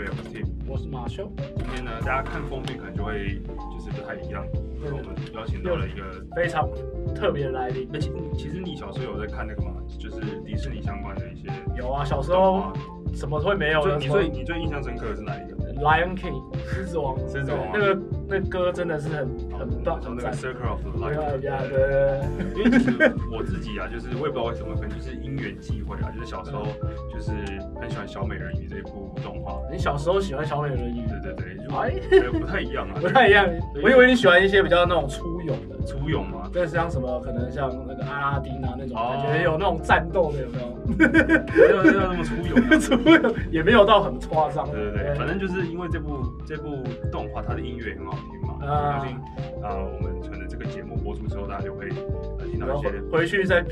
贝，我是 Tim， 我是Marshall。今天呢，大家看封面可能就会就是不太一样，因为我们邀请到了一个非常特别的来宾。其实你小时候有在看那个吗？就是迪士尼相关的一些。有啊，小时候怎么会没有呢？你最印象深刻的是哪一个 ？Lion King， 狮子王。狮子王。那个歌真的是很棒，从那个 Circle of the Lion。对。因为其实我自己啊，就是我也不知道为什么，可能就是因缘际会啊，就是小时候就是很喜欢小美人鱼这一部动画。你小时候喜欢小美人鱼？对，不太一样啊。不太一样。我以为你喜欢一些比较那种粗勇的。粗勇吗？对，像什么可能像那个阿拉丁啊那种，感觉有那种战斗的，有没有？没有那么粗勇，粗勇也没有到很夸张。对，反正就是因为这部动画，它的音乐很好听嘛，我相信我们可能这个节目播出之后，大家就会听到一些回去再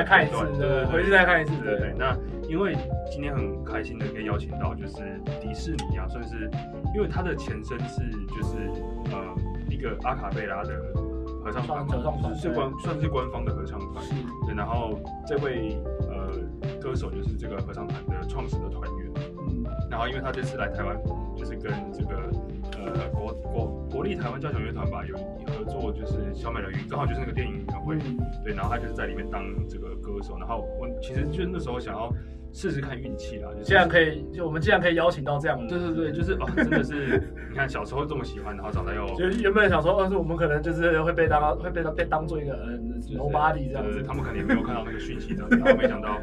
看一次，对，回去再看一次，对。那因为今天很开心的可以邀请到就是迪士尼啊，算是因为它的前身是就是一个阿卡贝拉的合唱团，算是官方的合唱团，对。然后这位歌手就是这个合唱团的创始的团员，然后因为他这次来台湾，就是跟这个国立台湾交响乐团吧有合作，就是小美人鱼，刚好就是那个电影音乐会，对。然后他就是在里面当这个歌手，然后我其实就那时候想要试试看运气啦，就是我们既然可以邀请到这样的，对，就是真的是你看小时候这么喜欢，然后长大又就原本想说，我们可能就是会被当做一个nobody 这样子，他们肯定没有看到那个讯息这样子，然后没想到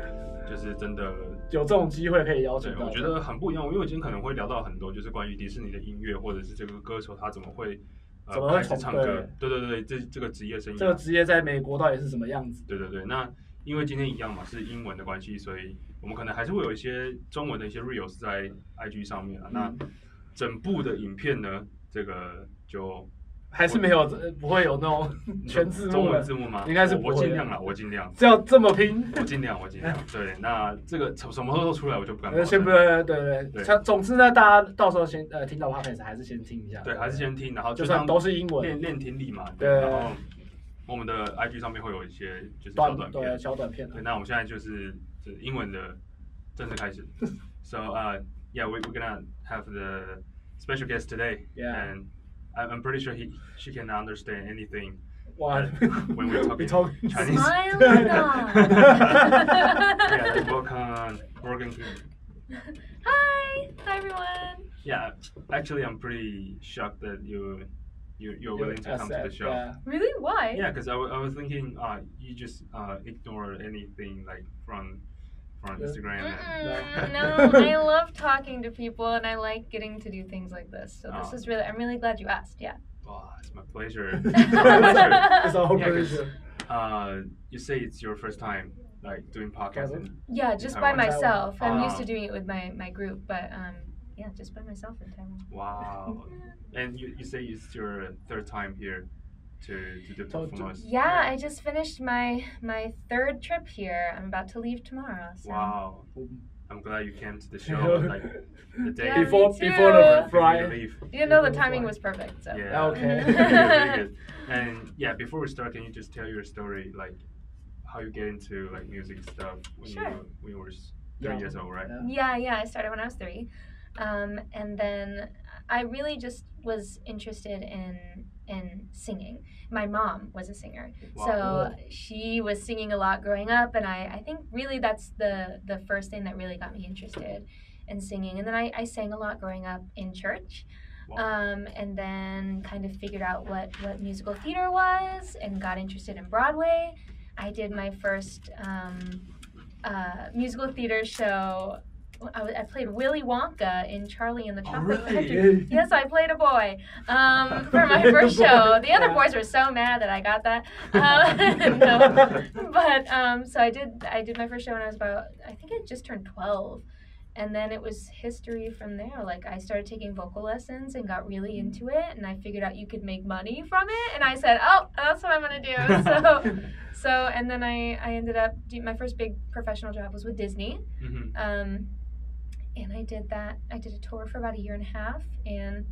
就是真的有这种机会可以邀请到，我觉得很不一样，因为我今天可能会聊到很多，就是关于迪士尼的音乐，或者是这个歌手他怎么会开始唱歌，对，这个职业生涯，这个职业在美国到底是什么样子？对，那因为今天一样嘛，是英文的关系，所以我们可能还是会有一些中文的一些 reels 在 IG 上面啊。那整部的影片呢，这个就还是没有，不会有那种全字幕中文字幕吗？应该是我尽量啦，我尽量。这么拼？我尽量。对，那这个什么时候出来我就不敢保证。先不对。总之呢，大家到时候先听到 podcast 还是先听一下。对，还是先听，然后就算都是英文，练听力嘛。对。然后我们的 IG 上面会有一些就是小短片。对，那我们现在就是英文的正式开始。So yeah, we're gonna have the special guest today, and I'm pretty sure she can understand anything when we're talking Chinese. Yeah, welcome, Morgan. Hi everyone. Yeah, actually, I'm pretty shocked that you're willing to come to the show. Yeah. Really? Why? Yeah, because I was thinking, you just ignore anything like from Instagram. No, I love talking to people and I like getting to do things like this. So this is I'm really glad you asked. Yeah. Oh, it's my pleasure. It's our pleasure. You say it's your first time like doing podcasting. Yeah, just by myself. I'm used to doing it with my group, but yeah, just by myself in Taiwan. Wow. And you say it's your third time here to do performance. Yeah, I just finished my third trip here. I'm about to leave tomorrow. So. Wow. I'm glad you came to the show like the day before the flight. You know the timing was perfect. So. Yeah. Okay. Very good. And yeah, before we start, can you just tell your story, like how you get into like music stuff when you were 3 years old, right? Yeah. I started when I was 3. And then I really just was interested in singing. My mom was a singer, so she was singing a lot growing up, and I think really that's the first thing that really got me interested in singing. And then I sang a lot growing up in church, and then kind of figured out what musical theater was and got interested in Broadway. I did my first musical theater show. I played Willy Wonka in Charlie and the Chocolate Factory. Yes, I played a boy for my first show. The other boys were so mad that I got that. So I did my first show when I was about, I think I just turned 12. And then it was history from there. Like I started taking vocal lessons and got really into it, and I figured out you could make money from it, and I said, oh, that's what I'm gonna do. So and then I ended up doing my first big professional job was with Disney. And I did that. I did a tour for about 1.5 years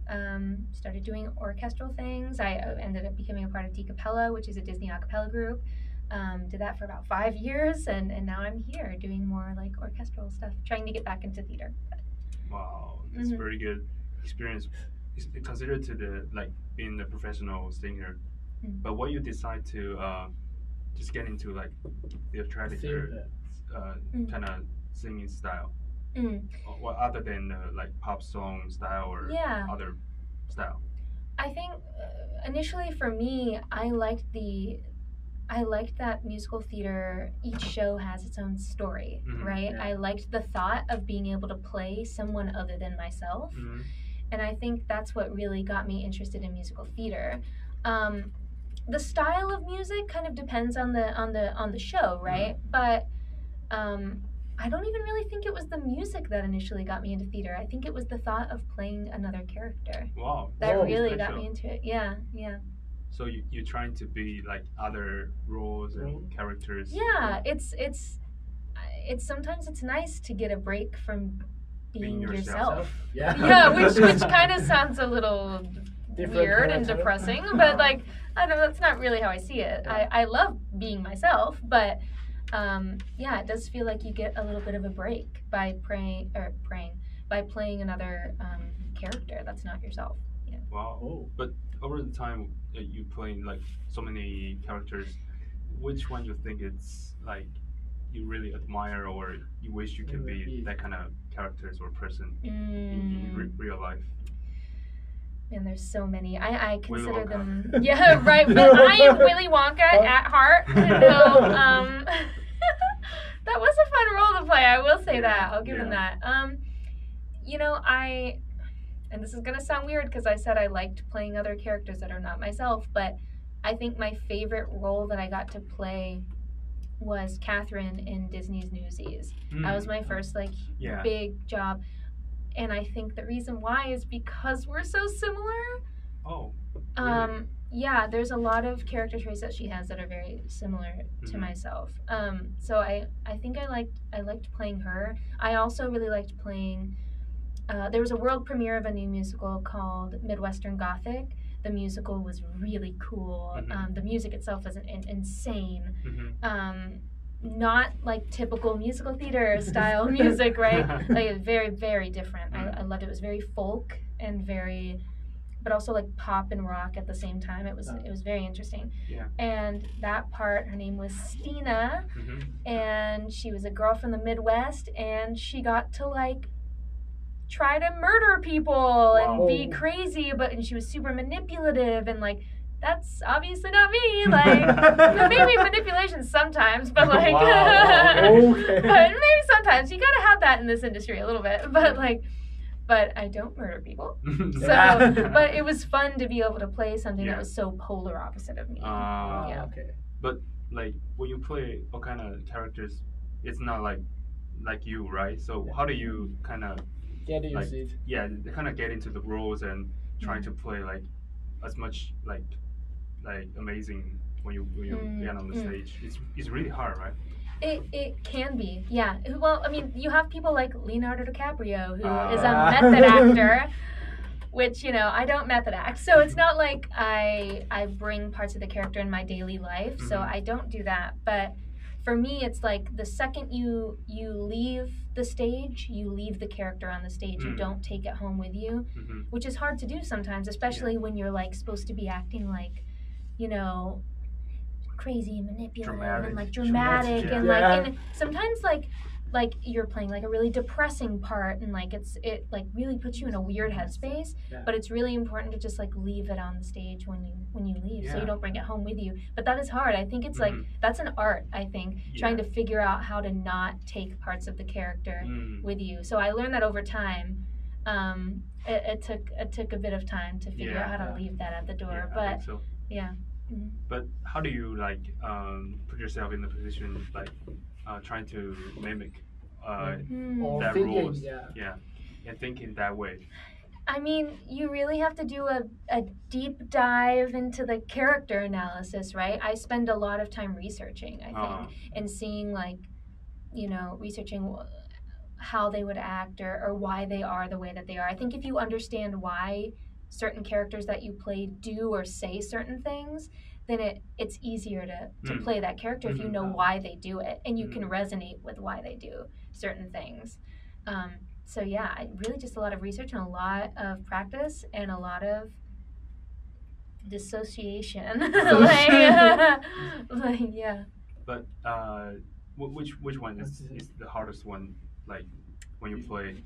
and started doing orchestral things. I ended up becoming a part of D Cappella, which is a Disney a cappella group. Did that for about 5 years, and now I'm here doing more like orchestral stuff, trying to get back into theater. Wow, that's very good experience. It's considered to the like being a professional singer, but when you decide to just get into like the traditional kind of singing style, or other than like pop song style or other style. I think initially for me, I liked that musical theater, each show has its own story, right? I liked the thought of being able to play someone other than myself. And I think that's what really got me interested in musical theater. The style of music kind of depends on the show, right? But I don't even really think it was the music that initially got me into theater. I think it was the thought of playing another character. Wow. That really got me into it. Yeah. So you're trying to be like other roles and characters. Yeah, it's sometimes it's nice to get a break from being yourself. Yeah, which kind of sounds a little weird and depressing, but like I don't know, that's not really how I see it. I love being myself, but it does feel like you get a little bit of a break by by playing another character that's not yourself. Yeah. Wow. But over the time you playing like so many characters, which one you think it's like you really admire or you wish you could be that kind of characters or person in real life? And there's so many. I consider them. Yeah, right. But I am Willy Wonka at heart. So, that was a fun role to play. I will say that. I'll give him that. And this is gonna sound weird because I said I liked playing other characters that are not myself, but I think my favorite role that I got to play was Catherine in Disney's Newsies. That was my first big job. And I think the reason why is because we're so similar. Oh. Really? Yeah, there's a lot of character traits that she has that are very similar to myself. So I think I liked playing her. I also really liked playing. There was a world premiere of a new musical called Midwestern Gothic. The musical was really cool. The music itself was insane. Not like typical musical theater style music, right? Like very, very different. I loved it. It was very folk and but also like pop and rock at the same time. It was very interesting. Yeah. And that part, her name was Stina, and she was a girl from the Midwest, and she got to like try to murder people and be crazy, and she was super manipulative and like. That's obviously not me. Like, maybe manipulation sometimes, but like, but maybe sometimes you gotta have that in this industry a little bit. But like, but I don't murder people. So, but it was fun to be able to play something that was so polar opposite of me. Okay. But like, when you play all kind of characters, it's not like you, right? So how do you kind of get used it? Yeah, kind of get into the roles and trying to play like as much like amazing when you get on the stage. It's really hard, right? It can be, yeah. Well, I mean, you have people like Leonardo DiCaprio, who is a method actor, which, I don't method act. So it's not like I bring parts of the character in my daily life, so I don't do that. But for me, it's like the second you leave the stage, you leave the character on the stage. You don't take it home with you, which is hard to do sometimes, especially when you're like supposed to be acting like, crazy and manipulative and like dramatic and like and sometimes like you're playing like a really depressing part and like it like really puts you in a weird headspace, but it's really important to just like leave it on the stage when you leave, so you don't bring it home with you. But that is hard. I think it's like that's an art, I think, trying to figure out how to not take parts of the character with you. So I learned that over time. It took a bit of time to figure out how to leave that at the door, but I think so. But how do you like put yourself in the position like trying to mimic that rules? And thinking that way? I mean, you really have to do a deep dive into the character analysis, right? I spend a lot of time researching, I think, and seeing like, researching how they would act or why they are the way that they are. I think if you understand why certain characters that you play do or say certain things, then it's easier to play that character if you know why they do it and you can resonate with why they do certain things. so yeah, really just a lot of research and a lot of practice and a lot of dissociation. Yeah. But which one is the hardest one? Like when you play?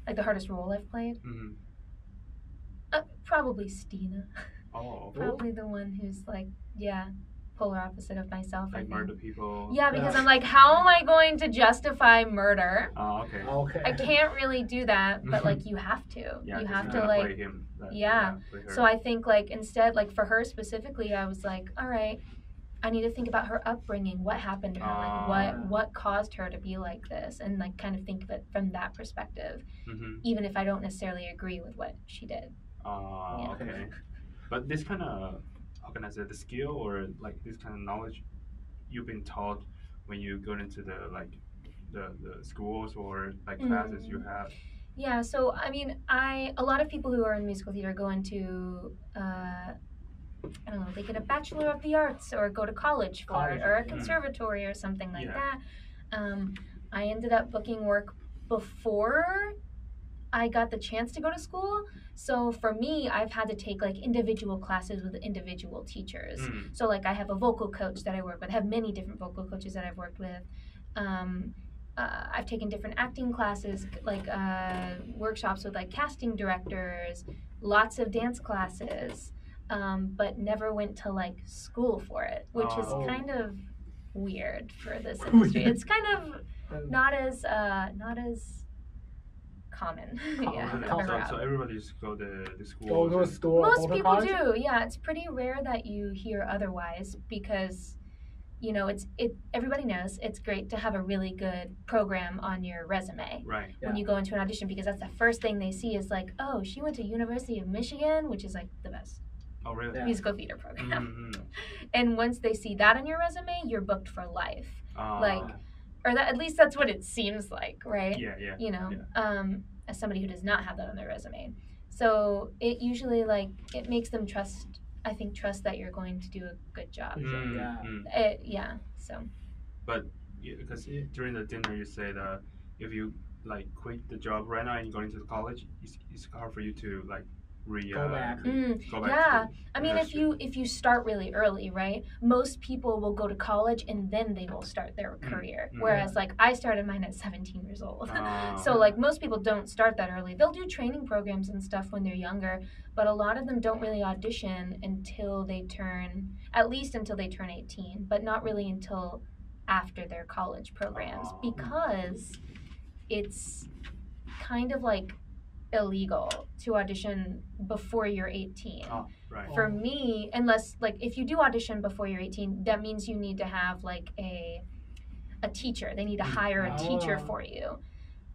Like the hardest role I've played? Mm-hmm. Probably Stina. Oh. Probably the one who's like, yeah, polar opposite of myself. Like murder people. Yeah, because I'm like, how am I going to justify murder? Oh, okay. Okay. I can't really do that, but like you have to. Yeah, you have you to gotta like play him. play her. So I think like instead, like for her specifically, I was like, all right, I need to think about her upbringing, what happened to her, like what caused her to be like this, and like kind of think of it from that perspective, even if I don't necessarily agree with what she did. Okay. But this kind of, how can I say, the skill or like this kind of knowledge you've been taught when you go into the like the schools or like classes you have? Yeah, so I mean, a lot of people who are in musical theater go into I don't know, they get a Bachelor of the Arts or go to college for it, or a conservatory or something like that. I ended up booking work before I got the chance to go to school. So for me, I've had to take like individual classes with individual teachers. So like I have a vocal coach that I work with. I have many different vocal coaches that I've worked with. I've taken different acting classes, like workshops with like casting directors, lots of dance classes, but never went to like school for it, which is kind of weird for this industry. It's kind of not as common. So everybody just go to school. Go to school. Most people do. Yeah, it's pretty rare that you hear otherwise because, you know, everybody knows it's great to have a really good program on your resume. Right. When you go into an audition, because that's the first thing they see is like, oh, she went to University of Michigan, which is like the best musical theater program. And once they see that on your resume, you're booked for life. Or that, at least that's what it seems like, right? Yeah. You know, as somebody who does not have that on their resume. So it usually like, it makes them trust that you're going to do a good job. So. But because during the dinner you said if you like quit the job right now and you're going to college, it's hard for you to like go back. I mean, if you start really early, right? Most people will go to college and then they will start their career. Whereas like I started mine at 17 years old. So like most people don't start that early. They'll do training programs and stuff when they're younger, but a lot of them don't really audition until they turn 18, but not really until after their college programs because it's kind of like illegal to audition before you're 18. For me, unless like if you do audition before you're 18, that means you need to have like a teacher. They need to hire a teacher for you.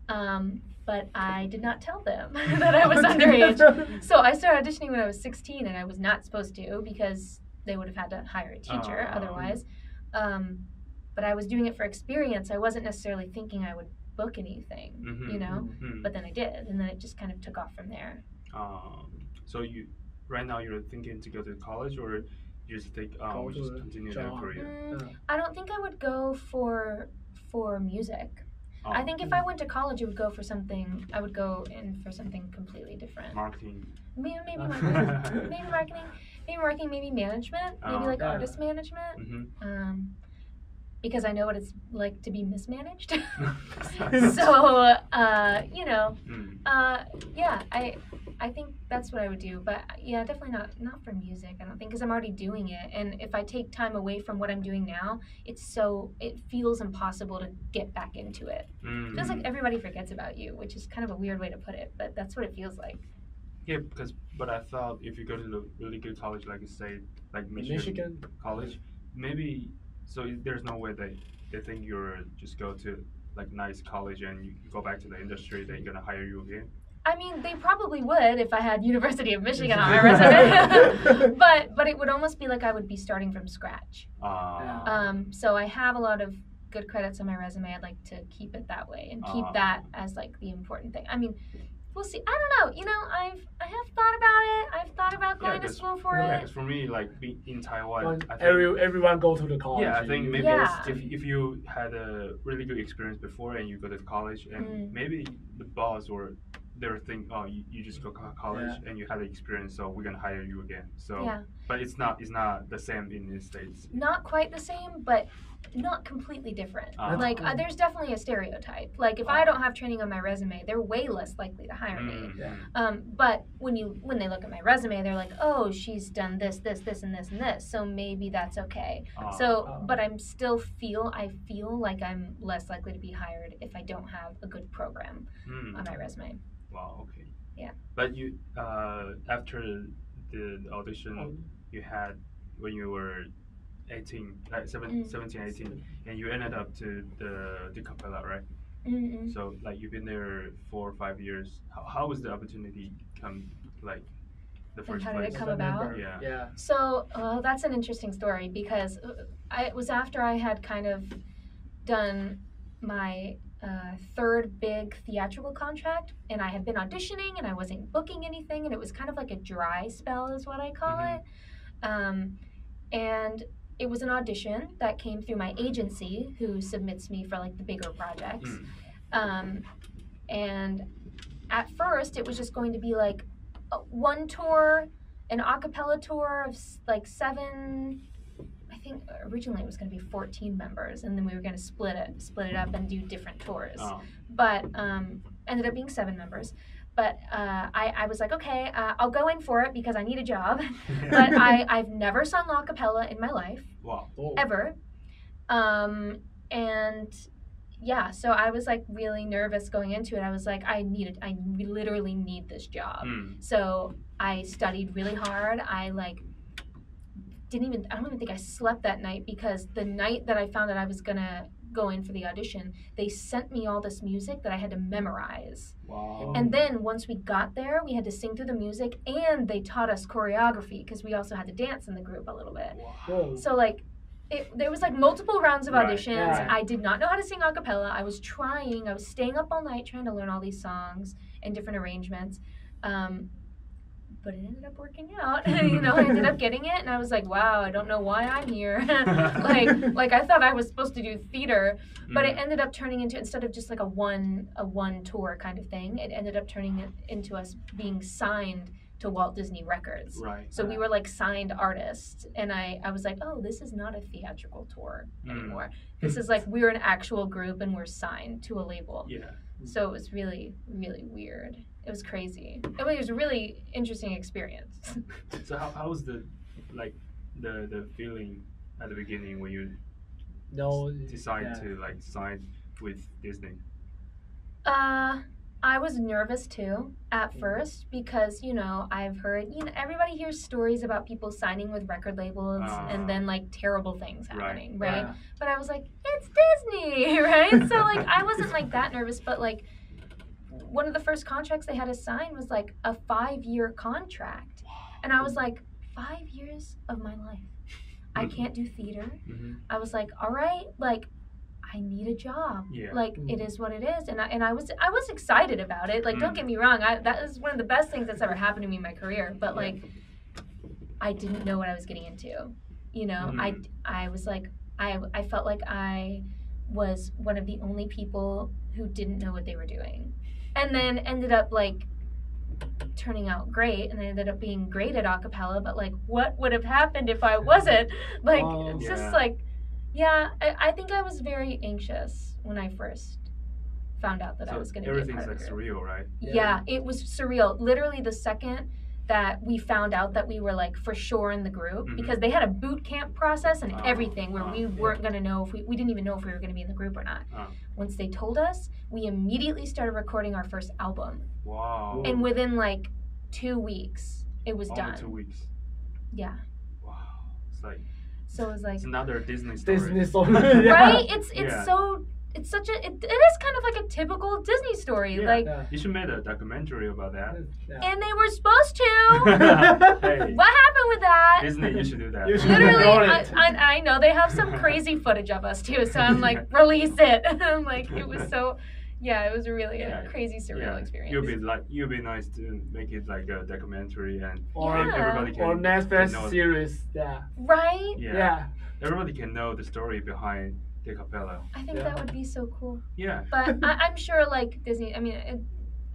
But I did not tell them that I was underage. So I started auditioning when I was 16 and I was not supposed to because they would have had to hire a teacher otherwise. But I was doing it for experience. I wasn't necessarily thinking I would book anything, you know, but then I did, and then it just kind of took off from there. So right now you're thinking to go to college, or you just think just continue your career? I don't think I would go for music. I think if I went to college, I would go in for something completely different. Marketing. Maybe marketing. Maybe management. Maybe like artist management. Because I know what it's like to be mismanaged. So, you know, I think that's what I would do. But yeah, definitely not for music, I don't think, because I'm already doing it. And if I take time away from what I'm doing now, it feels impossible to get back into it. It feels like everybody forgets about you, which is kind of a weird way to put it, but that's what it feels like. Yeah, but I thought if you go to the really good college, like you say, like Michigan College, maybe. So there's no way they think you're just go to like nice college and you go back to the industry, they're gonna hire you again? I mean, they probably would if I had University of Michigan on my resume. but it would almost be like I would be starting from scratch. So I have a lot of good credits on my resume. I'd like to keep it that way and keep that as like the important thing. I mean, we'll see. I don't know. You know, I have thought about it. I've thought about going to school for it. For me, like in Taiwan, I think, everyone go to the college. Yeah, I think maybe if you had a really good experience before and you go to college, and maybe the boss or their thing, oh, you just go to college and you had the experience, so we're gonna hire you again. So, but it's not the same in the States. Not quite the same, but not completely different. Like there's definitely a stereotype. Like if I don't have training on my resume, they're way less likely to hire me. But when they look at my resume, they're like, oh, she's done this, and this, and this, so maybe that's okay. But I feel like I'm less likely to be hired if I don't have a good program on my resume. Wow. Okay. Yeah. But you after the audition you had when you were 18, like 17, 18, and you ended up to the capella, right? So like you've been there 4 or 5 years. How was the opportunity come, like the first place? How did it come about? Yeah. So that's an interesting story because it was after I had kind of done my third big theatrical contract, and I had been auditioning and I wasn't booking anything, and it was kind of like a dry spell is what I call it. And it was an audition that came through my agency who submits me for like the bigger projects. And at first it was just going to be like one tour, an a cappella tour of like 7, I think originally it was going to be 14 members, and then we were going to split it up and do different tours. But ended up being 7 members. But I was like, okay, I'll go in for it because I need a job. But I've never sung a cappella in my life. Wow. Ever. And yeah, so I was like really nervous going into it. I was like, I literally need this job. So I studied really hard. I don't even think I slept that night, because the night that I found that I was gonna go in for the audition, they sent me all this music that I had to memorize. Wow. And then once we got there, we had to sing through the music, and they taught us choreography because we also had to dance in the group a little bit. Wow. So like there was like multiple rounds of auditions. Right. I did not know how to sing a cappella. I was staying up all night trying to learn all these songs and different arrangements. But it ended up working out. You know, I ended up getting it, and I was like, wow, I don't know why I'm here. like I thought I was supposed to do theater, but it ended up turning into, instead of just like a one tour kind of thing, it ended up turning it into us being signed to Walt Disney Records. Right. So we were like signed artists, and I was like, oh, this is not a theatrical tour anymore. This is like, we're an actual group and we're signed to a label. Yeah. So it was really, really weird. It was crazy. It was a really interesting experience. So how was the feeling at the beginning when you decided to like sign with Disney? I was nervous too at first, because I've heard everybody hears stories about people signing with record labels and then like terrible things happening, right? Yeah. But I was like, it's Disney, right? So like I wasn't like that nervous, but like one of the first contracts they had to sign was like a 5-year contract. And I was like, 5 years of my life, I can't do theater. I was like, all right, like I need a job. Yeah. Like it is what it is. And I was excited about it. Like don't get me wrong, that is one of the best things that's ever happened to me in my career. But like I didn't know what I was getting into. I was like, I felt like I was one of the only people who didn't know what they were doing. And then ended up like turning out great, and I ended up being great at a cappella, but like what would have happened if I wasn't? Like it's just like, I think I was very anxious when I first found out that I was going to be a part of it. Everything's like surreal, right? Yeah, it was surreal. Literally the second that we found out that we were like for sure in the group, because they had a boot camp process and everything where we weren't going to know if we didn't even know if we were going to be in the group or not. Once they told us, we immediately started recording our first album. Wow. And within like 2 weeks, it was done. 2 weeks. Yeah. Wow. It's like, so it was like, it's another Disney story. Right? It is kind of like a typical Disney story. You should make a documentary about that. And they were supposed to. Hey, what happened with that? Disney, you should do that. Literally, I know they have some crazy footage of us too. So I'm like, release it. I'm like, it was so. Yeah, it was really a crazy surreal experience. You'd be nice to make it like a documentary and or everybody can or Netflix know, series. Yeah. Right? Yeah. Everybody can know the story behind the capella. I think that would be so cool. Yeah. But I'm sure like Disney, I mean,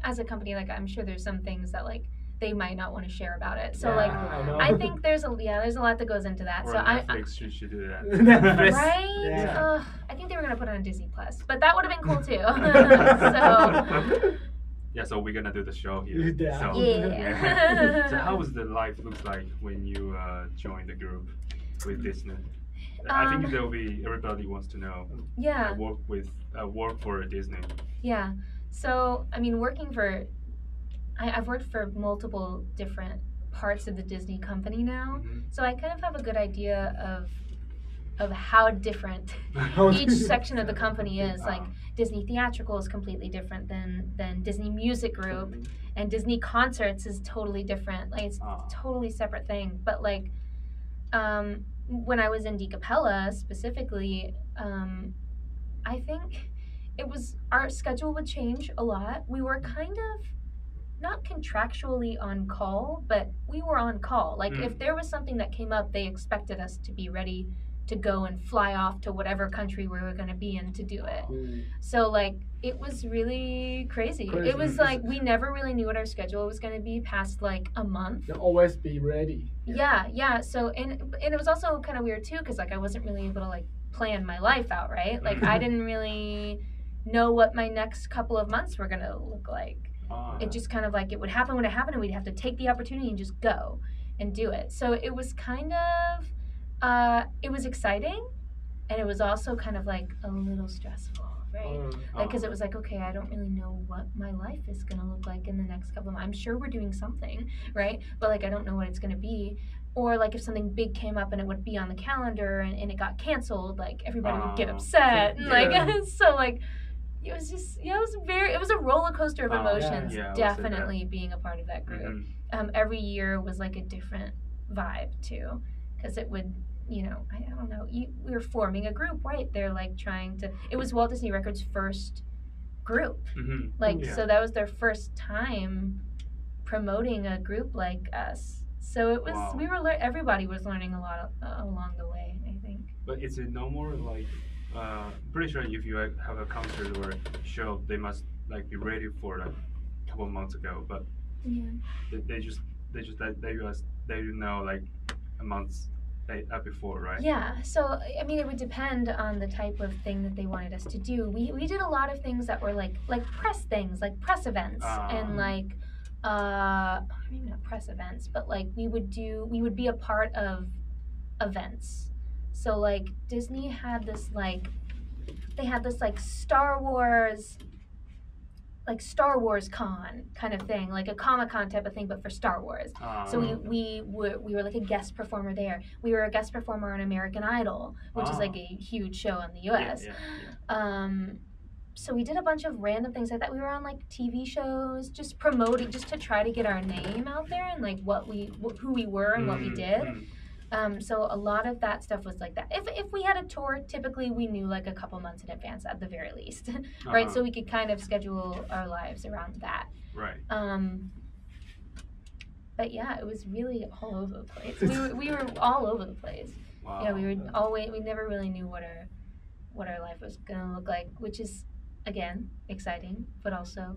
as a company, like I'm sure there's some things that like they might not want to share about it. So like I think there's a lot that goes into that. Or so Netflix should do that. Netflix. Right? Yeah. I think they were gonna put it on Disney Plus, but that would have been cool too. So yeah, so we're gonna do the show here. Yeah. So, yeah. So how was the life looks like when you joined the group with Disney? I think everybody wants to know. Yeah. Work for Disney. Yeah. So I mean, I've worked for multiple different parts of the Disney company now, so I kind of have a good idea of how different each section of the company is. Like Disney Theatrical is completely different than Disney Music Group, and Disney Concerts is totally different. Like it's a totally separate thing. But like when I was in Decapella specifically, I think our schedule would change a lot. We were kind of not contractually on call, but we were on call. Like if there was something that came up, they expected us to be ready to go and fly off to whatever country we were going to be in to do it. So like it was really crazy. It was like we never really knew what our schedule was going to be past like a month. You'll always be ready. Yeah. So and it was also kind of weird too, because like I wasn't really able to like plan my life out, right? Like I didn't really know what my next couple of months were going to look like. It just kind of like it would happen when it happened, and we'd have to take the opportunity and just go and do it. So it was kind of it was exciting, and it was also kind of like a little stressful, right? Like because it was like, okay, I don't really know what my life is gonna look like in the next couple of months. I'm sure we're doing something, right? But like I don't know what it's gonna be. Or like if something big came up and it would be on the calendar and it got canceled, like everybody would get upset, and like so like. It was just, it was a roller coaster of emotions, definitely being a part of that group. Every year was like a different vibe too, because it would, I don't know, we were forming a group, right? They're like it was Walt Disney Records' first group. So that was their first time promoting a group like us. So it was, everybody was learning a lot along the way, I think. But is it no more like, pretty sure if you have a concert or show, they must like be ready for like a couple of months ago. But they just let you know like a month before, right? Yeah. So I mean, it would depend on the type of thing that they wanted us to do. We did a lot of things that were like press things, like press events, and like maybe not press events, but like we would be a part of events. So like Disney had this like Star Wars con kind of thing, like a Comic-Con type of thing, but for Star Wars. So we were like a guest performer there. We were a guest performer on American Idol, which is like a huge show in the US. So we did a bunch of random things like that. We were on like TV shows, just promoting, just to try to get our name out there and like who we were and what we did. So a lot of that stuff was like that. If we had a tour, typically we knew like a couple months in advance at the very least, right? So we could kind of schedule our lives around that. Right. But yeah, it was really all over the place. We were all over the place. Wow. Yeah, we never really knew what our life was gonna look like, which is again exciting, but also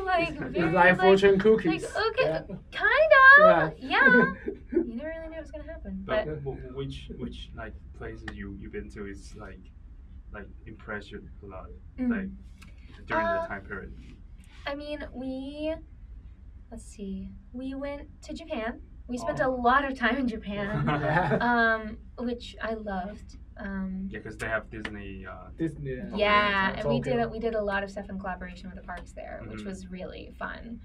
like very, like fortune cookies. Like, okay, kind of. Yeah. You never really knew it was gonna happen. But which like places you've been to is like impressed you a lot, like during the time period? I mean, we went to Japan. We spent a lot of time in Japan, which I loved. Because they have Disney. Yeah, and we did a lot of stuff in collaboration with the parks there, which was really fun.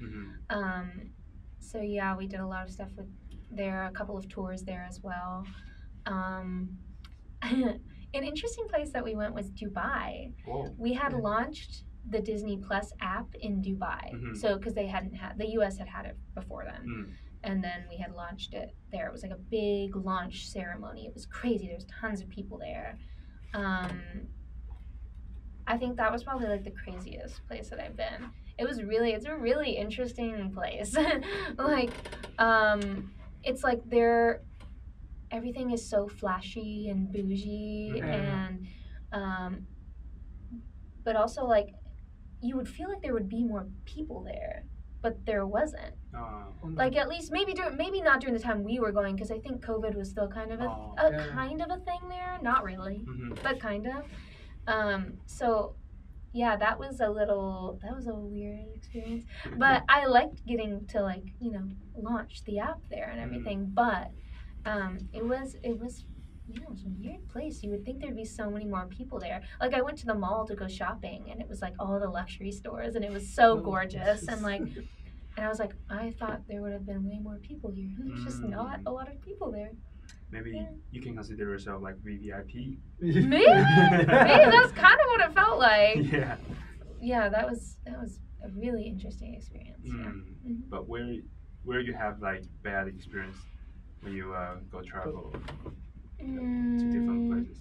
So yeah, we did a lot of stuff there, a couple of tours there as well. An interesting place that we went was Dubai. Whoa. We had launched the Disney Plus app in Dubai, so because the US had it before then. And then we had launched it there. It was like a big launch ceremony. It was crazy. There's tons of people there. I think that was probably like the craziest place that I've been. It's a really interesting place. Like, it's like everything is so flashy and bougie, and but also like you would feel like there would be more people there, but there wasn't. Like at least maybe not during the time we were going, because I think COVID was still kind of kind of a thing there. Not really, but kind of. So yeah, that was a weird experience. But I liked getting to like, you know, launch the app there and everything. But it was a weird place. You would think there'd be so many more people there. Like I went to the mall to go shopping, and it was like all the luxury stores, and it was so gorgeous, and like, and I was like, I thought there would have been way more people here. There's just not a lot of people there. Maybe you can consider yourself like VVIP. Maybe that's kind of what it felt like. Yeah, that was a really interesting experience. But where you have like bad experience when you go travel to different places?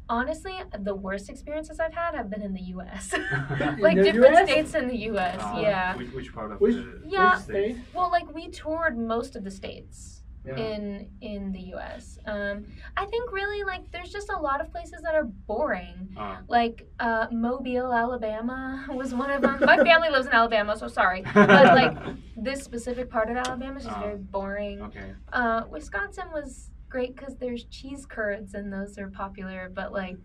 Honestly, the worst experiences I've had have been in the U.S. Like different US? States in the U.S. Yeah. Which part of which state? Well, like we toured most of the states. In the U.S. I think really like there's just a lot of places that are boring. Like Mobile, Alabama was one of them. My family lives in Alabama, so sorry. But like this specific part of Alabama is just very boring. Okay. Wisconsin was great because there's cheese curds and those are popular, but like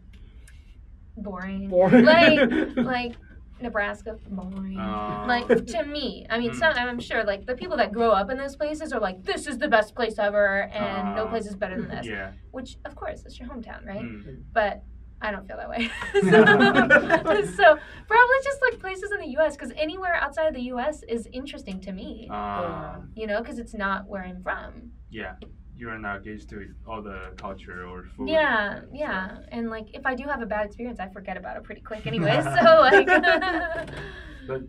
boring. Like Nebraska, boring. Like to me, I mean, I'm sure like the people that grow up in those places are like, this is the best place ever, and no place is better than this. Yeah. Which of course it's your hometown, right? But I don't feel that way. So probably just like places in the U.S. because anywhere outside of the U.S. is interesting to me. You know, because it's not where I'm from. Yeah. You're not used to all the culture or food. Yeah. And like if I do have a bad experience, I forget about it pretty quick anyway. So like. But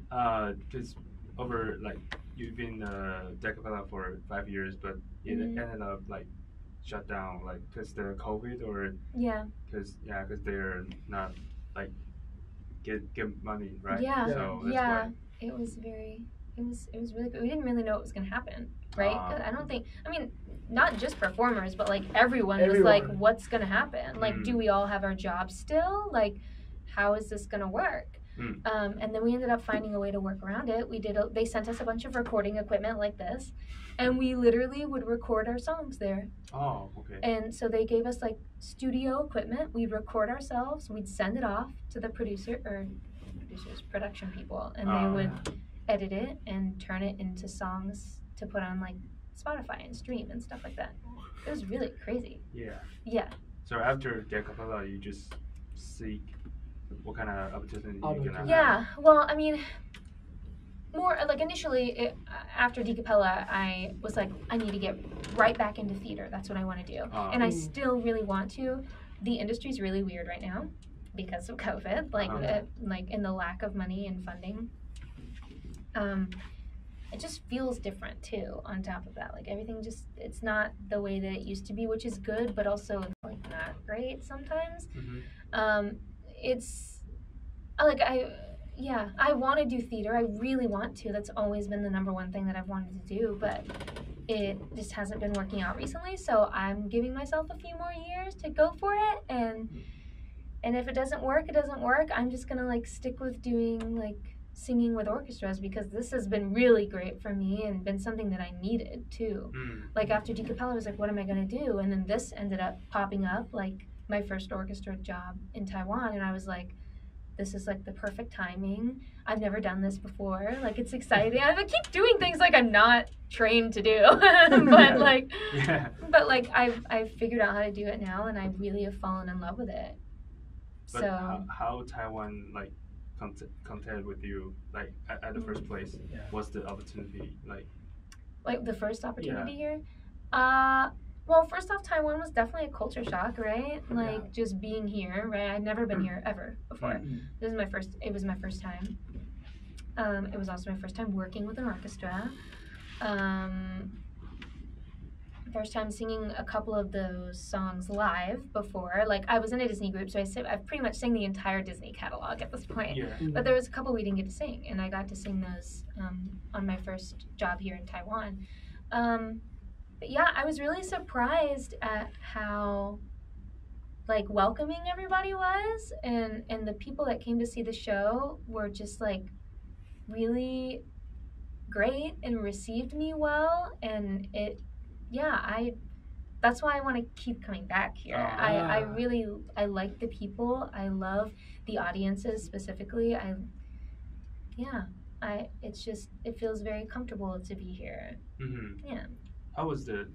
just over like you've been Decapella for 5 years, but it ended up like shut down like because the COVID or because they're not like get money, right? So that's why. It was really good. We didn't really know what was gonna happen, right? I don't think. I mean. Not just performers, but like everyone was like, what's gonna happen? Like, do we all have our jobs still? Like, how is this gonna work? And then we ended up finding a way to work around it. They sent us a bunch of recording equipment like this, and we literally would record our songs there. Oh, okay. And so they gave us like studio equipment. We'd record ourselves. We'd send it off to the production people, and they would edit it and turn it into songs to put on like Spotify and stream and stuff like that. It was really crazy. Yeah. So after Decapella, you just seek what kind of opportunity you can have? Yeah. Well, I mean, more like initially after Decapella, I was like, I need to get right back into theater. That's what I want to do, and I still really want to. The industry's really weird right now because of COVID, like in the lack of money and funding. It just feels different too on top of that. Like everything it's not the way that it used to be, which is good, but also like not great sometimes. It's like I want to do theater. I really want to. That's always been the number one thing that I've wanted to do, but it just hasn't been working out recently. So I'm giving myself a few more years to go for it, and if it doesn't work, it doesn't work. I'm just gonna like stick with doing like singing with orchestras because this has been really great for me and been something that I needed too. Like after Decapella, I was like, what am I gonna do? And then this ended up popping up, like my first orchestra job in Taiwan, and I was like, this is like the perfect timing. I've never done this before. Like it's exciting. I keep doing things like I'm not trained to do, but like I've figured out how to do it now, and I really have fallen in love with it. But so how Taiwan like contact with you like at the first place? What's the opportunity like the first opportunity here? Well, first off, Taiwan was definitely a culture shock, right? Like just being here, right? I'd never been here ever before. It was my first time. It was also my first time working with an orchestra. first time singing a couple of those songs live before. Like, I was in a Disney group, so I've pretty much sang the entire Disney catalog at this point. Yeah. But there was a couple we didn't get to sing, and I got to sing those on my first job here in Taiwan. But yeah, I was really surprised at how like welcoming everybody was, and the people that came to see the show were just like really great and received me well, and that's why I want to keep coming back here. I like the people. I love the audiences specifically. It feels very comfortable to be here. Mm-hmm. Yeah. How was the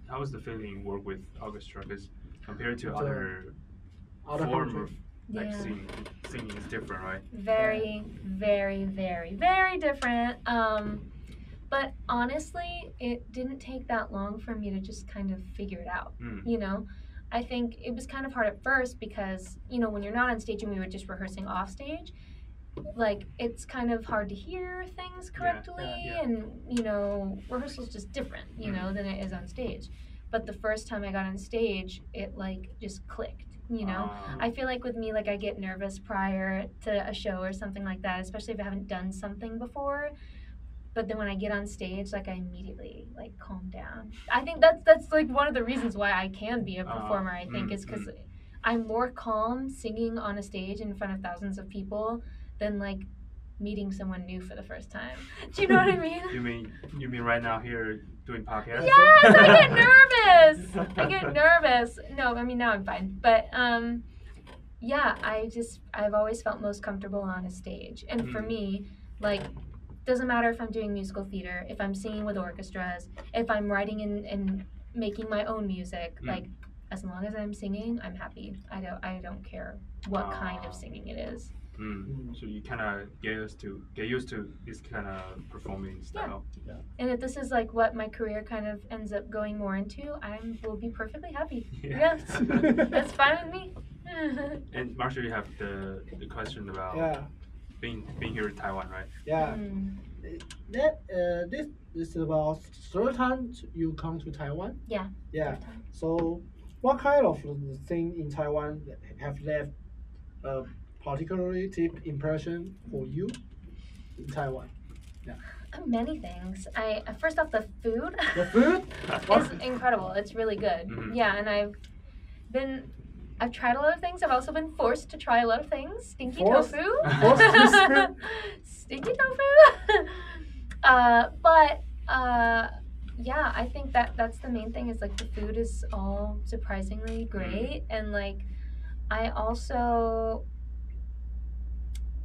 feeling work with orchestra? Because compared to other form of like singing is different, right? Very, very, very, very different. But honestly, it didn't take that long for me to just kind of figure it out. You know, I think it was kind of hard at first because, you know, when you're not on stage and we were just rehearsing off stage, like it's kind of hard to hear things correctly, and you know, rehearsal's just different, you know, than it is on stage. But the first time I got on stage, it like just clicked. You know, I feel like with me, like I get nervous prior to a show or something like that, especially if I haven't done something before. But then when I get on stage, like I immediately like calm down. I think that's like one of the reasons why I can be a performer. I think is because I'm more calm singing on a stage in front of thousands of people than like meeting someone new for the first time. Do you know what I mean? You mean right now here doing podcasts? Yes, I get nervous. No, I mean now I'm fine. But yeah, I've always felt most comfortable on a stage. And for me, like, doesn't matter if I'm doing musical theater, if I'm singing with orchestras, if I'm writing and making my own music, like as long as I'm singing, I'm happy. I don't care what kind of singing it is. So you kind of get used to this kind of performing style. Yeah. And if this is like what my career kind of ends up going more into, will be perfectly happy. Yeah. That's fine with me. And Marshall, you have the question about being here in Taiwan, right? Yeah. This is about third time you come to Taiwan. Yeah. Yeah. So, what kind of thing in Taiwan have left a particularly deep impression for you in Taiwan? Yeah. Many things. First off, the food. The food is incredible. It's really good. Yeah, and I've tried a lot of things. I've also been forced to try a lot of things. Stinky tofu. Stinky tofu. Yeah, I think that's the main thing is like the food is all surprisingly great, and like I also,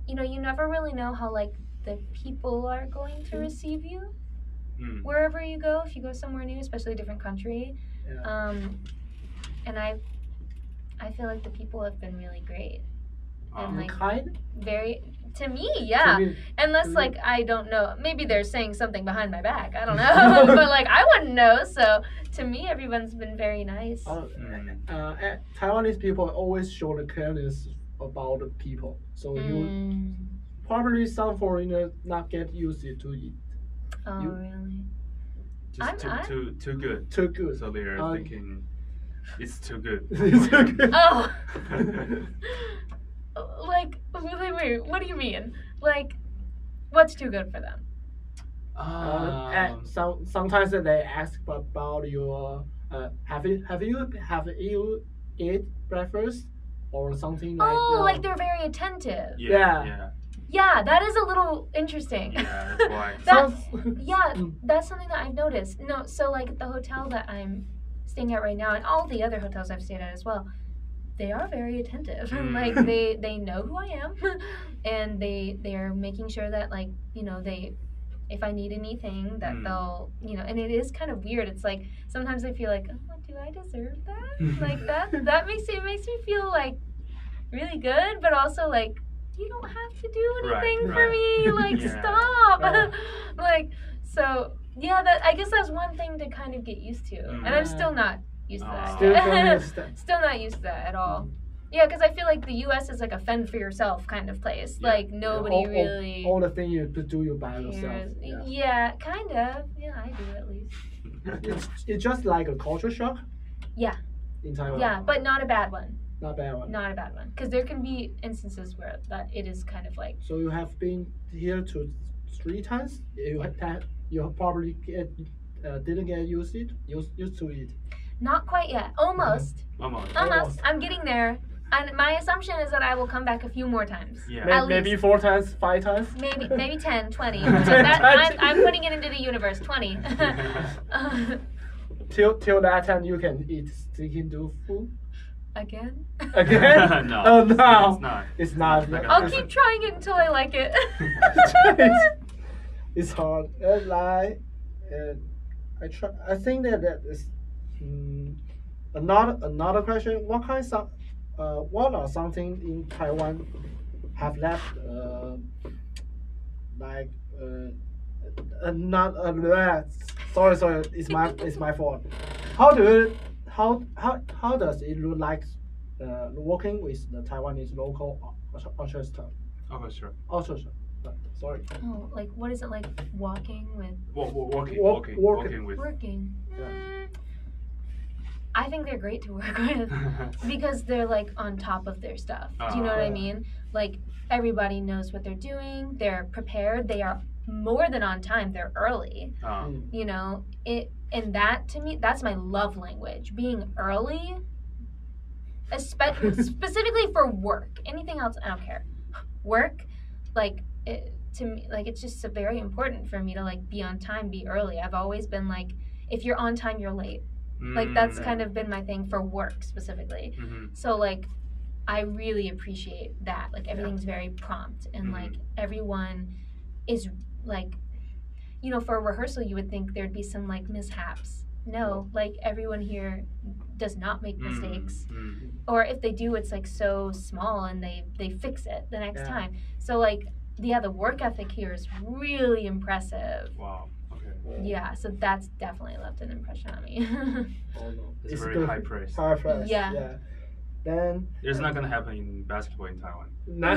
you know, you never really know how like the people are going to receive you wherever you go. If you go somewhere new, especially a different country, and I feel like the people have been really great and like kind. To me, yeah. Unless like I don't know, maybe they're saying something behind my back. I don't know, but like I wouldn't know. So to me, everyone's been very nice. Taiwanese people always show the kindness about the people, so you probably some foreigners not get used to it. Oh, really? Just too good. Too good. So they're thinking it's too good. It's too good. Oh. Like, wait, what do you mean? Like, what's too good for them? Sometimes they ask about your have you eat breakfast or something like that. Oh, like they're very attentive. Yeah. Yeah, that is a little interesting. Yeah, that's why. That's something that I've noticed. No, so like the hotel that I'm staying at right now, and all the other hotels I've stayed at as well, they are very attentive. Like they know who I am, and they're making sure that like, you know, if I need anything that they'll, you know, and it is kind of weird. It's like sometimes I feel like, oh, do I deserve that? Like that makes me feel like really good, but also like you don't have to do anything for me. Like stop. Like so yeah. That I guess that's one thing to kind of get used to, and I'm still not used to that. Still Still not used to that at all. Yeah, because I feel like the U.S. is like a fend for yourself kind of place. Yeah. Like nobody really. All the things you do you by yourself. cares. Yeah, kind of. Yeah, I do at least. It's just like a culture shock. Yeah. In Taiwan. Yeah, but not a bad one. Not bad one. Not a bad one. Because there can be instances where that it is kind of like. So you have been here 3 times. You probably didn't get used to it. Not quite yet. Almost. Almost. I'm getting there. And my assumption is that I will come back a few more times. Yeah. Maybe 4 times, 5 times. Maybe 10, 20. So that, I'm putting it into the universe. 20. Till that time, you can eat sticking to food. Again? Again? No. Oh no. It's not. It's not. I'll keep trying it until I like it. It's hard. I think that is another question. What are something in Taiwan have left sorry, it's my fault. How does it look like working with the Taiwanese local orchestra? Orchestra. Sorry. Oh, like what is it like walking with? Working with. Working. Yeah. I think they're great to work with because they're like on top of their stuff. Do you know what I mean? Like everybody knows what they're doing. They're prepared. They are more than on time. They're early. You know, and that to me, that's my love language. Being early, specifically for work. Anything else, I don't care. Work, like to me, like it's just very important for me to like be on time, be early. I've always been like, if you're on time, you're late. Like that's kind of been my thing for work specifically. So like I really appreciate that. Like everything's very prompt and like everyone is like, you know, for a rehearsal you would think there'd be some like mishaps. No, like everyone here does not make mistakes. Or if they do, it's like so small and they fix it the next time. So like the work ethic here is really impressive. Wow. Yeah, so that's definitely left an impression on me. It's very high praise. High praise. Yeah. Then it's not gonna happen in basketball in Taiwan. No.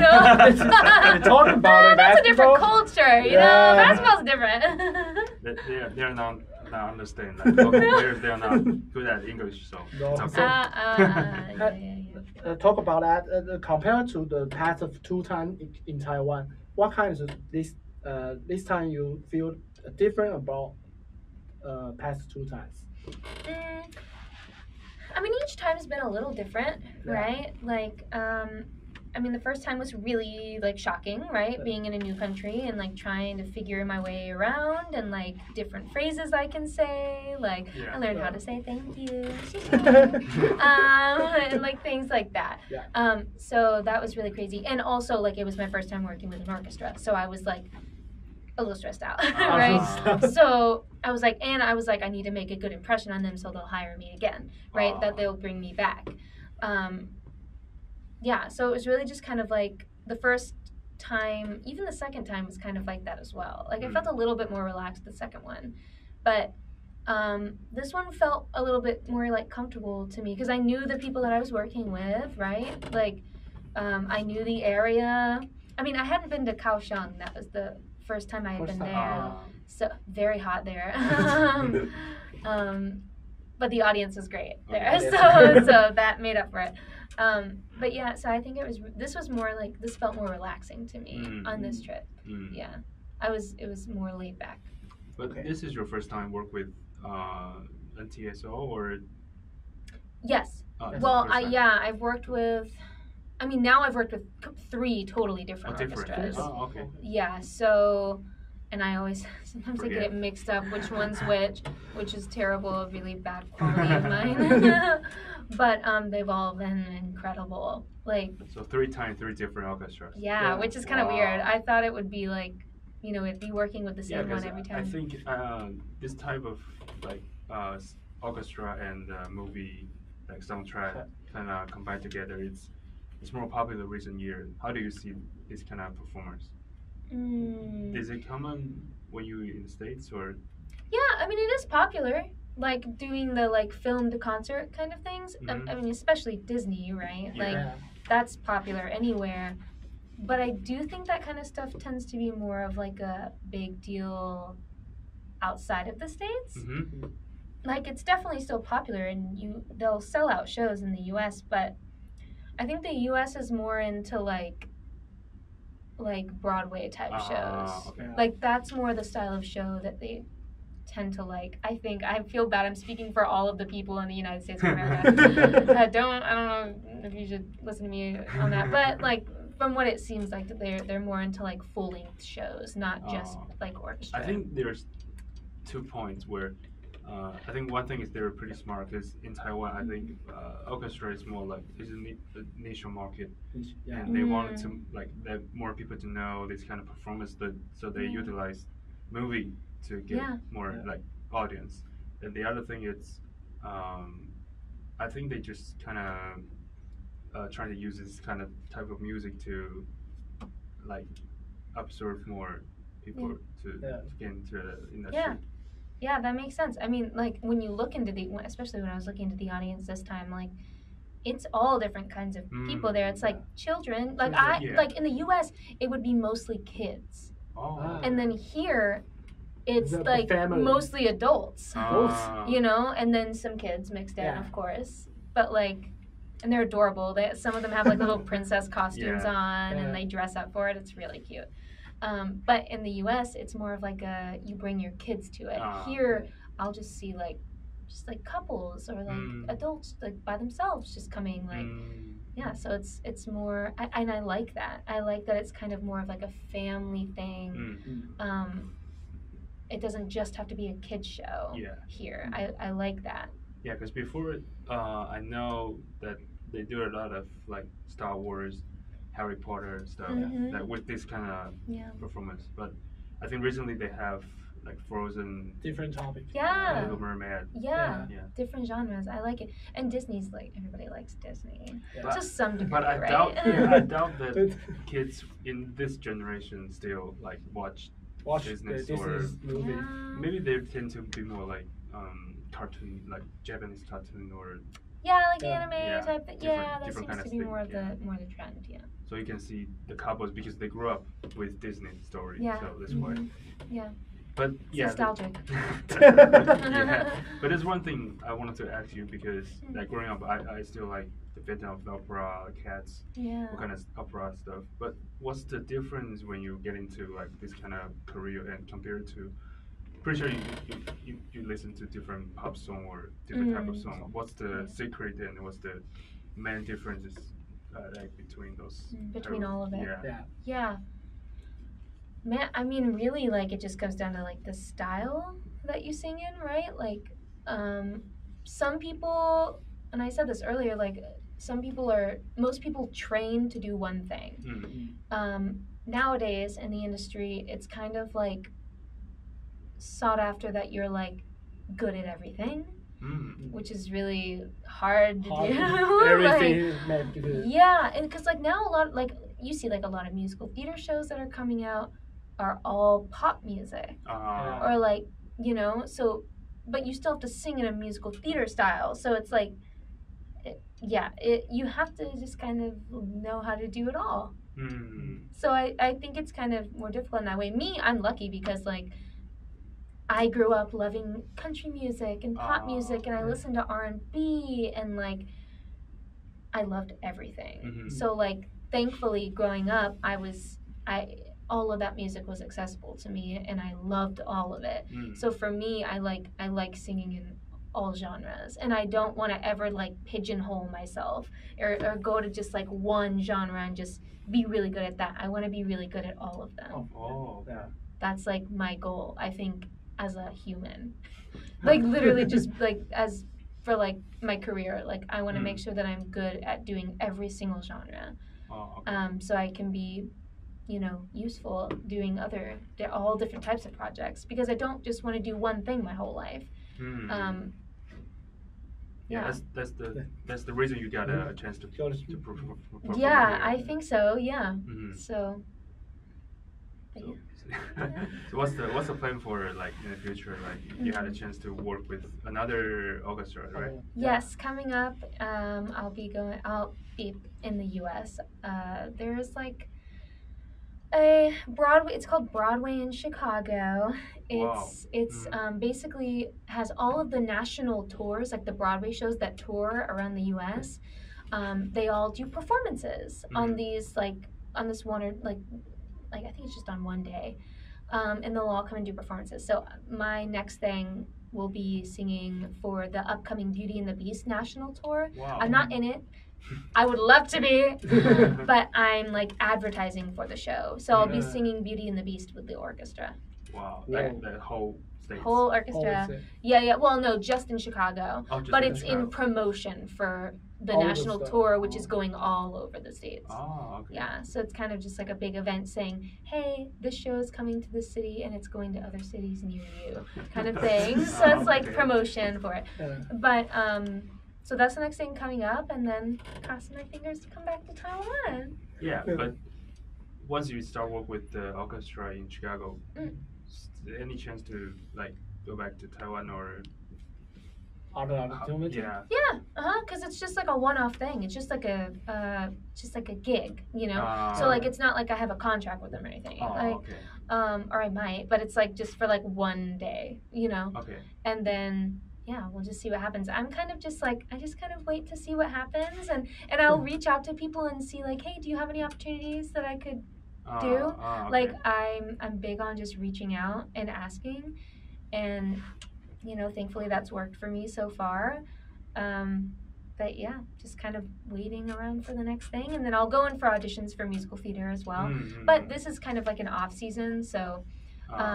Talk about it. That's a different culture, you know. Basketball's different. They are not understand. Like, they are not good at English, so it's okay. Talk about that. Compared to the past 2 times in Taiwan, what kind of this time you feel different about past 2 times? I mean, each time has been a little different, right? Like, I mean, the first time was really like shocking, right? Being in a new country and like trying to figure my way around and like different phrases I can say. Like, I learned how to say thank you, and like things like that. So that was really crazy. And also, like, it was my first time working with an orchestra, so I was like a little stressed out, right? So I was like, I need to make a good impression on them so they'll hire me again, right? That they'll bring me back. So it was really just kind of like the first time, even the second time was kind of like that as well. Like I felt a little bit more relaxed the second one, but this one felt a little bit more like comfortable to me because I knew the people that I was working with, right? Like I knew the area. I mean, I hadn't been to Kaohsiung. That was the first time I had been there. So very hot there. But the audience was great there. So that made up for it. But yeah, so I think this felt more relaxing to me on this trip. Yeah. It was more laid back. But this is your first time work with NTSO or? Yes. I've worked with, now I've worked with 3 totally different orchestras. Oh, okay. Yeah, so, and I always, sometimes I get it mixed up which one's which is terrible, really bad quality of mine. But they've all been incredible. Like, so 3 times 3 different orchestras. Yeah, which is kind of weird. I thought it would be like, it'd be working with the same one every time. I think this type of like orchestra and movie like soundtrack kind of combined together. It's more popular recent years. How do you see this kind of performance? Is it common when you're in the States or? Yeah, it is popular, like doing the like film to concert kind of things. I mean, especially Disney, right? Yeah. Like that's popular anywhere. But I do think that kind of stuff tends to be more of like a big deal outside of the States. Like it's definitely still popular, and they'll sell out shows in the U.S. But I think the U.S. is more into like Broadway type shows. Okay. Like that's more the style of show that they tend to like. I think I feel bad. I'm speaking for all of the people in the United States of America. I don't know if you should listen to me on that, but like from what it seems like they're more into like full length shows, not just like orchestra. I think there's 2 points where. I think one thing is they're pretty smart because in Taiwan, I think orchestra is more like it's a niche market, and they wanted to like let more people to know this kind of performance. So they utilize movie to get more like audience. And the other thing is, I think they just kind of trying to use this kind of type of music to like absorb more people to get into the industry. Yeah, that makes sense. I mean, like when you look into especially when I was looking into the audience this time, like it's all different kinds of people there. It's like children. Like like in the U.S., it would be mostly kids, and then here, it's like mostly adults. You know, and then some kids mixed in, of course. But like, and they're adorable. Some of them have like little princess costumes on, and they dress up for it. It's really cute. But in the U.S., it's more of like you bring your kids to it. Here, I'll just see like couples or like adults like by themselves just coming like so it's more and I like that. I like that it's kind of more of like a family thing. It doesn't just have to be a kids show here. I like that. Yeah, because before I know that they do a lot of like Star Wars, Harry Potter stuff that with this kind of performance, but I think recently they have like Frozen, different topics. Little Mermaid. Different genres. I like it, and Disney's like everybody likes Disney to some degree, but I right? doubt, I doubt that kids in this generation still like watch Disney or maybe they tend to be more like cartoon, like Japanese cartoon or. Like anime type thing. That seems kind to of be thing, more of the trend. So you can see the couples because they grew up with Disney story. So that's why. But nostalgic. But there's one thing I wanted to ask you because like growing up, I still like the Phantom of the Opera, Cats, what kind of opera stuff. But what's the difference when you get into like this kind of career and compared to? Pretty sure you listen to different pop song or different type of song. What's the secret and what's the main differences like between those? Between all of it. Yeah. Man, I mean, really, like it just comes down to like the style that you sing in, right? Like, some people, and I said this earlier, like most people train to do one thing. Nowadays in the industry, it's kind of like sought after that you're like good at everything, which is really hard to do. Everything is meant to do. And because like now a lot like you see like a lot of musical theater shows that are coming out are all pop music or like so, but you still have to sing in a musical theater style. So it's like, you have to just kind of know how to do it all. So I think it's kind of more difficult in that way. I'm lucky because like. I grew up loving country music and pop music, and I listened to R&B, and like I loved everything. So like thankfully growing up, all of that music was accessible to me, and I loved all of it. So for me, I like singing in all genres, and I don't want to ever like pigeonhole myself or go to just like one genre and just be really good at that. I want to be really good at all of them. That's like my goal, I think. As a human, like literally just like as for like my career, like I want to make sure that I'm good at doing every single genre, so I can be, useful doing all different types of projects, because I don't just want to do one thing my whole life. That's the reason you got a chance to perform. I think so. So. But So, yeah. so what's the plan for like in the future? Like you had a chance to work with another orchestra, right? Yes, coming up, I'll be in the U.S. There's like a Broadway. It's called Broadway in Chicago. It's basically has all of the national tours, like the Broadway shows that tour around the U.S. They all do performances on these on this one or like I think it's just on one day, and they'll all come and do performances. So my next thing will be singing for the upcoming Beauty and the Beast national tour. Wow. I'm not in it. I would love to be, but I'm like advertising for the show. So I'll be singing Beauty and the Beast with the orchestra. Wow, like the whole state. Whole orchestra. Yeah. Well, no, just in Chicago. But it's in promotion for the national tour, which is going all over the states. Oh, okay. Yeah, so it's kind of just like a big event saying, hey, this show is coming to this city and it's going to other cities near you, kind of thing. So it's like promotion for it. But so that's the next thing coming up, and then crossing my fingers to come back to Taiwan. Yeah, but once you start work with the orchestra in Chicago, is there any chance to like go back to Taiwan or? Other opportunity? Yeah, because it's just like a one-off thing. It's just like a gig, you know. So like it's not like I have a contract with them or anything. Or I might, but it's like just for like one day, you know. Okay. And then we'll just see what happens. I'm kind of just like I just kind of wait to see what happens, and I'll reach out to people and see like, hey, do you have any opportunities that I could do? Okay. Like I'm big on just reaching out and asking, and you know, thankfully that's worked for me so far. But yeah, just kind of waiting around for the next thing, and then I'll go in for auditions for musical theater as well. But this is kind of like an off season, so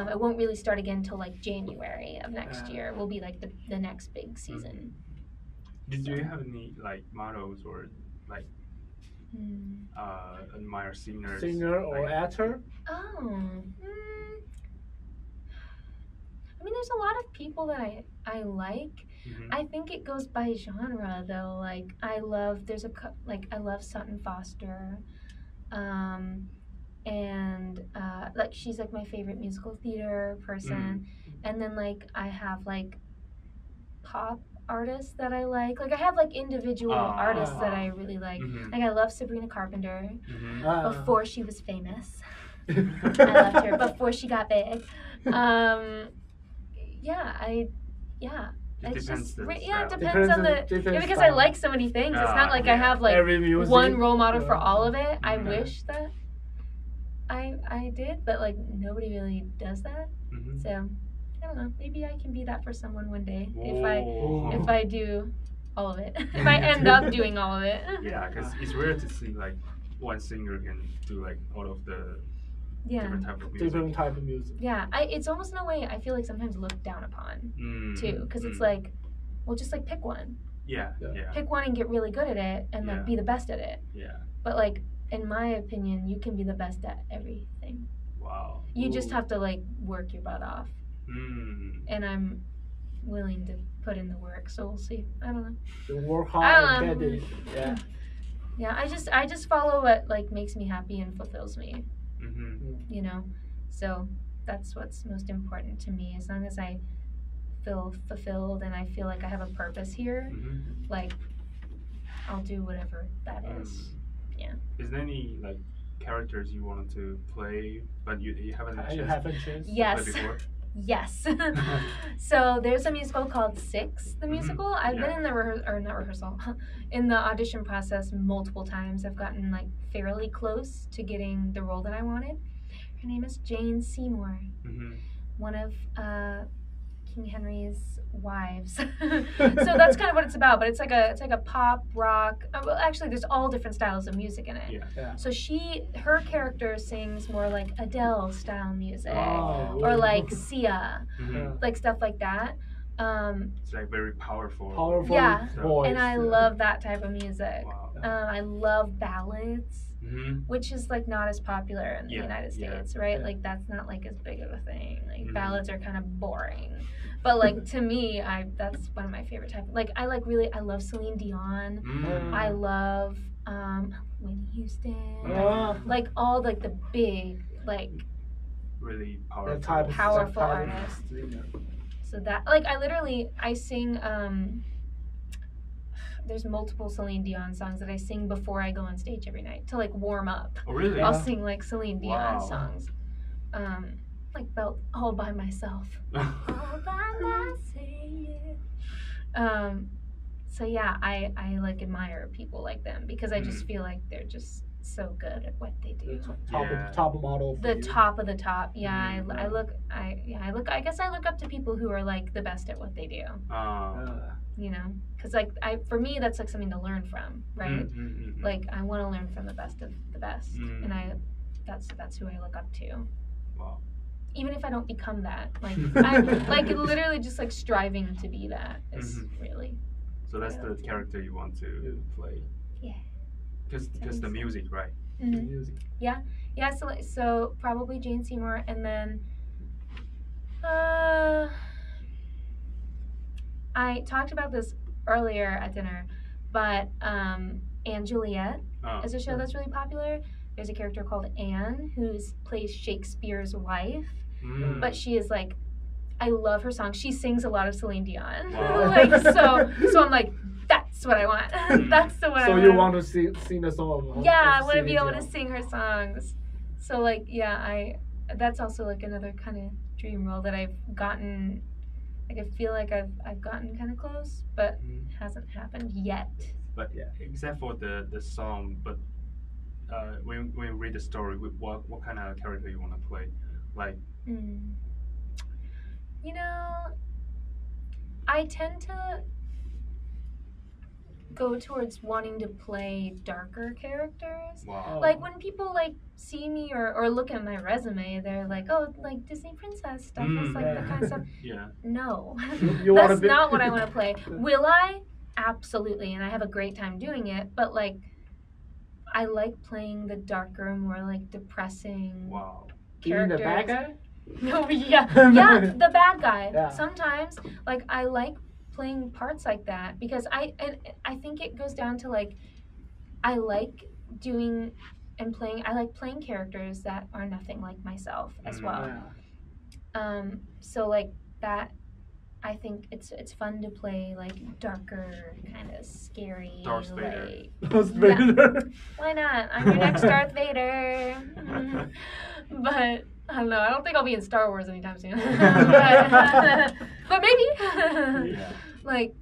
it won't really start again until like January of next year. Will be like the next big season. Do you have any like models or like admire singers? Singer or actor? I mean, there's a lot of people that I like. I think it goes by genre though. Like I love Sutton Foster, and like she's like my favorite musical theater person. And then like I have like pop artists that I like. Like I have like individual artists that I really like. Like I love Sabrina Carpenter before she was famous. I loved her before she got big. It depends on the because I like so many things. It's not like I have like one role model for all of it. I wish that I did, but like nobody really does that. So I don't know. Maybe I can be that for someone one day if I do all of it. If I end up doing all of it. Yeah, because it's rare to see like one singer can do like all of the different type of music. Yeah, it's almost in a way I feel like sometimes looked down upon too, because it's like, well, just like pick one. Yeah. Pick one and get really good at it, and like be the best at it. Yeah. But like in my opinion, you can be the best at everything. Wow. You just have to like work your butt off. And I'm willing to put in the work, so we'll see. I don't know. You work hard and get it. Yeah. Yeah, I just follow what like makes me happy and fulfills me. You know, so that's what's most important to me. As long as I feel fulfilled and I feel like I have a purpose here, like I'll do whatever that is. Yeah. Is there any like characters you wanted to play but you haven't had a chance yes. to play before? Yes. So there's a musical called Six, the musical. I've been in the in the audition process multiple times. I've gotten like fairly close to getting the role that I wanted. Her name is Jane Seymour, one of King Henry's wives. So that's kind of what it's about, but it's like a pop rock. Well, actually, there's all different styles of music in it. Yeah. So her character sings more like Adele style music, or like Sia, like stuff like that. It's like very powerful voice. And I love that type of music. Wow. I love ballads. Which is like not as popular in the United States, right? Like that's not like as big of a thing. Like ballads are kind of boring, but like to me, that's one of my favorite types. Like I love Celine Dion. I love Whitney Houston. Like all like the big like really powerful. Powerful artist. So that, like, I sing, there's multiple Celine Dion songs that I sing before I go on stage every night to, like, warm up. Oh, really? I'll sing, like, Celine Dion songs. Like, all by myself. All by myself. So yeah, I like admire people like them because I just feel like they're just so good at what they do. Top model. The top of the top. Yeah, I guess I look up to people who are like the best at what they do. You know, because like for me that's like something to learn from, right? Like I want to learn from the best of the best, and that's who I look up to. Wow. Even if I don't become that, like I'm like literally just like striving to be that is really. So that's the character you want to play. Yeah. Because the music, right? The music. Yeah. So probably Jane Seymour, and then I talked about this earlier at dinner, but Anne Juliet is a show that's really popular. There's a character called Anne who plays Shakespeare's wife, but she is like, I love her songs. She sings a lot of Celine Dion. Wow. Like so I'm like, that's what I want. That's the one I want. So you want to sing the song? Yeah, I want to be able to sing her songs. So like, yeah, that's also like another kind of dream role that I've gotten. Like I feel like I've gotten kind of close, but hasn't happened yet. But yeah, except for the song, but when you read the story, what kind of character you want to play, like. You know, I tend to go towards wanting to play darker characters. Wow. Like when people like see me or look at my resume, they're like, "Oh, like Disney princess stuff is like the kind of stuff." Yeah. No, that's not what I want to play. Will I? Absolutely, and I have a great time doing it. But like, I like playing the darker, more like depressing. Wow. Characters. Being the bad guy? No, yeah, the bad guy. Yeah. Sometimes, like, I like playing parts like that because I think it goes down to like, I like doing and playing. I like playing characters that are nothing like myself as well. Yeah. So like that, I think it's fun to play like darker, kind of scary. Darth Vader. Darth Vader. Why not? I'm your next Darth Vader. But I don't know. I don't think I'll be in Star Wars anytime soon. but maybe. Yeah. Like,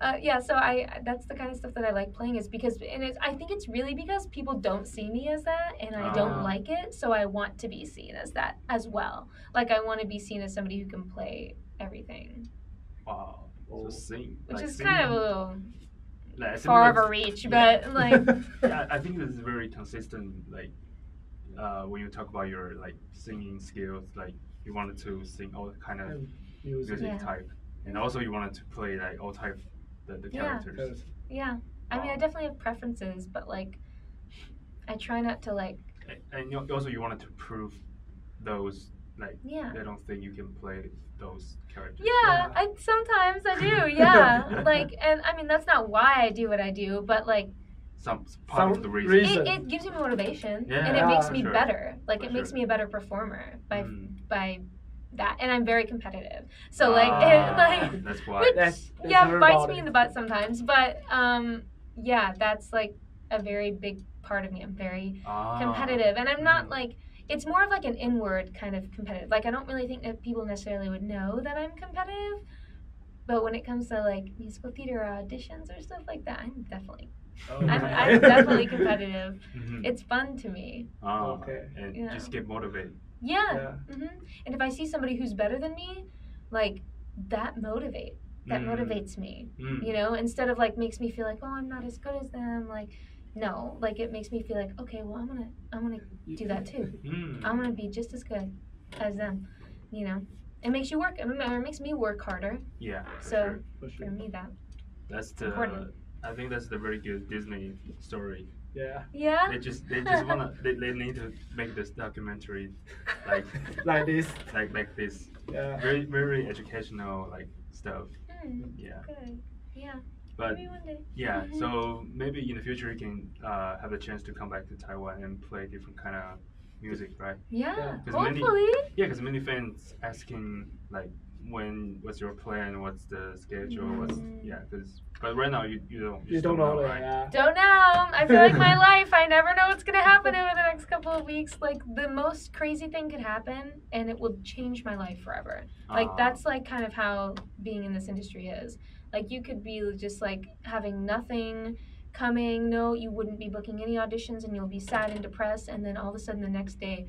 so that's the kind of stuff that I like playing is because, I think it's really because people don't see me as that and I don't like it. So I want to be seen as that as well. Like I want to be seen as somebody who can play everything. Wow. So sing. Which like is sing, kind of a little like, far of a reach, but like. Yeah, I think this is very consistent. Like, when you talk about your like singing skills, like you wanted to sing all kind of music type, and also you wanted to play like all type the characters. Yeah, I mean I definitely have preferences, but like I try not to like. And also you wanted to prove those like they don't think you can play those characters. Yeah, sometimes I do. Yeah, like and I mean that's not why I do what I do, but like. Some part of the reason. It gives me motivation, and it makes me better. Like it makes me a better performer by that, and I'm very competitive. So that's why. That's bites me in the butt sometimes. But that's like a very big part of me. I'm very competitive, and I'm not like. It's more of like an inward kind of competitive. Like I don't really think that people necessarily would know that I'm competitive, but when it comes to like musical theater auditions or stuff like that, I'm definitely. I'm definitely competitive. It's fun to me. Okay. And just get motivated. Yeah. And if I see somebody who's better than me, like that motivates me. You know, instead of like makes me feel like, oh, I'm not as good as them. Like, no, like it makes me feel like, okay, well, I'm gonna do that too. I'm gonna be just as good as them. You know, it makes you work. It makes me work harder. Yeah. So for me, that's the. Important. I think that's the very good Disney story. Yeah. Yeah. They just wanna they need to make this documentary like this. Like this. Yeah. Very very educational like stuff. Yeah. Good. Yeah. But maybe one day. Yeah, so maybe in the future you can have the chance to come back to Taiwan and play different kind of music, right? Yeah, 'Cause hopefully. Because many fans asking like, what's your plan? What's the schedule? But right now you don't know, right? Yeah. Don't know. I feel like my life, I never know what's gonna happen over the next couple of weeks. Like the most crazy thing could happen and it will change my life forever. Like that's like kind of how being in this industry is. Like you could be just like having nothing coming, no, you wouldn't be booking any auditions and you'll be sad and depressed, and then all of a sudden the next day